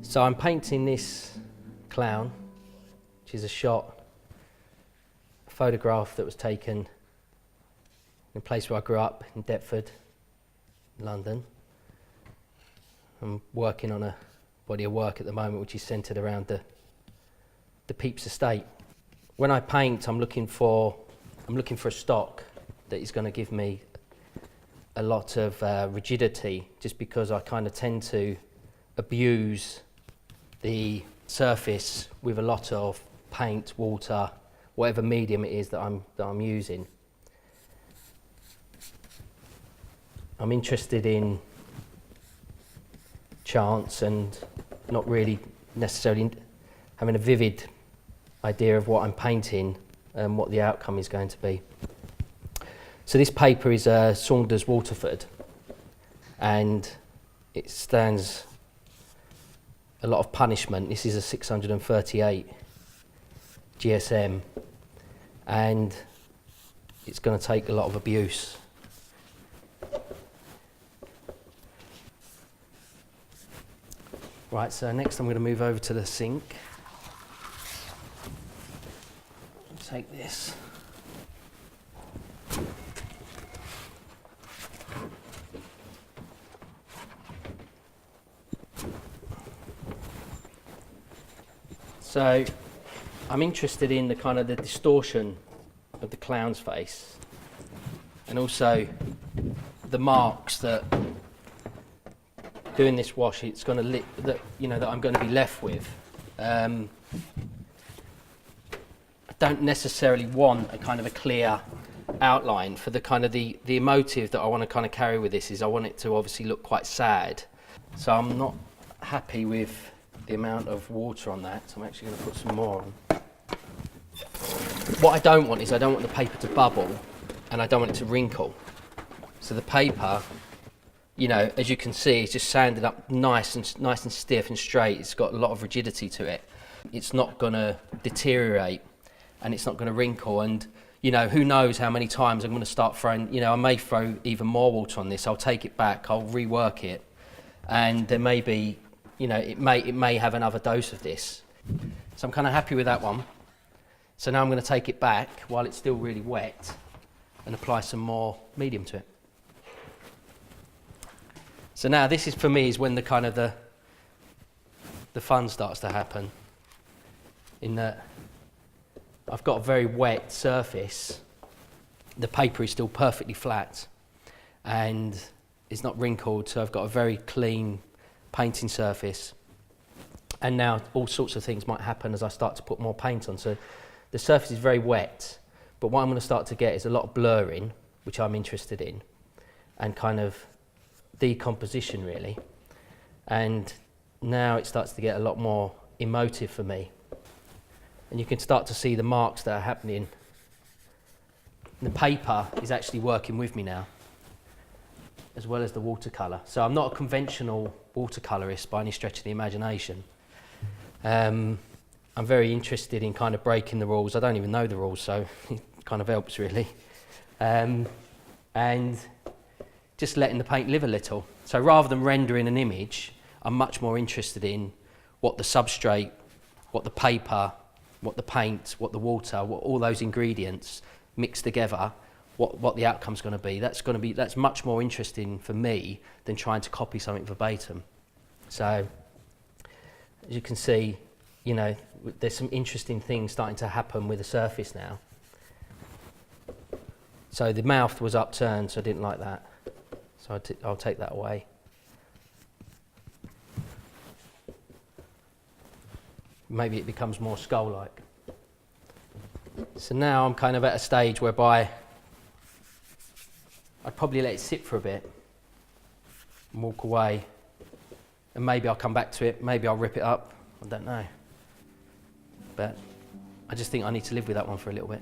So I'm painting this clown, which is a photograph that was taken in a place where I grew up, in Deptford, London. I'm working on a body of work at the moment which is centred around the Pepys Estate. When I paint, I'm looking for a stock that is going to give me a lot of rigidity, just because I kind of tend to abuse the surface with a lot of paint, water, whatever medium it is that I'm using. I'm interested in chance and not really necessarily having a vivid idea of what I'm painting and what the outcome is going to be. So this paper is Saunders Waterford, and it stands a lot of punishment. This is a 638 GSM, and it's going to take a lot of abuse. Right, so next I'm going to move over to the sink. Take this. So I'm interested in the kind of the distortion of the clown's face, and also the marks that doing this wash it's going to that I'm going to be left with. I don't necessarily want a kind of a clear outline for the kind of the emotive that I want to kind of carry with this. Is I want it to obviously look quite sad, so I'm not happy with the amount of water on that, so I'm actually going to put some more on. What I don't want is I don't want the paper to bubble, and I don't want it to wrinkle. So the paper, as you can see, it's just sanded up nice and stiff and straight. It's got a lot of rigidity to it. It's not going to deteriorate, and it's not going to wrinkle. And who knows how many times I'm going to start throwing. I may throw even more water on this. I'll take it back. I'll rework it, and there may be. It may have another dose of this. So I'm kind of happy with that one. So now I'm going to take it back while it's still really wet and apply some more medium to it. So now this is, for me, is when the kind of the fun starts to happen, in that I've got a very wet surface. The paper is still perfectly flat and it's not wrinkled, so I've got a very clean painting surface, and now all sorts of things might happen as I start to put more paint on. So the surface is very wet, but what I'm going to start to get is a lot of blurring, which I'm interested in, and kind of decomposition really. And now it starts to get a lot more emotive for me, and you can start to see the marks that are happening. The paper is actually working with me now, as well as the watercolour. So I'm not a conventional watercolourist by any stretch of the imagination. I'm very interested in kind of breaking the rules. I don't even know the rules, so it kind of helps really. And just letting the paint live a little. So rather than rendering an image, I'm much more interested in what the substrate, what the paper, what the paint, what the water, what all those ingredients mixed together, what the outcome's going to be. That's much more interesting for me than trying to copy something verbatim. So as you can see, there's some interesting things starting to happen with the surface now. So the mouth was upturned, so I didn't like that. So I'll take that away. Maybe it becomes more skull-like. So now I'm kind of at a stage whereby I'd probably let it sit for a bit and walk away, and maybe I'll come back to it, maybe I'll rip it up, I don't know. But I just think I need to live with that one for a little bit.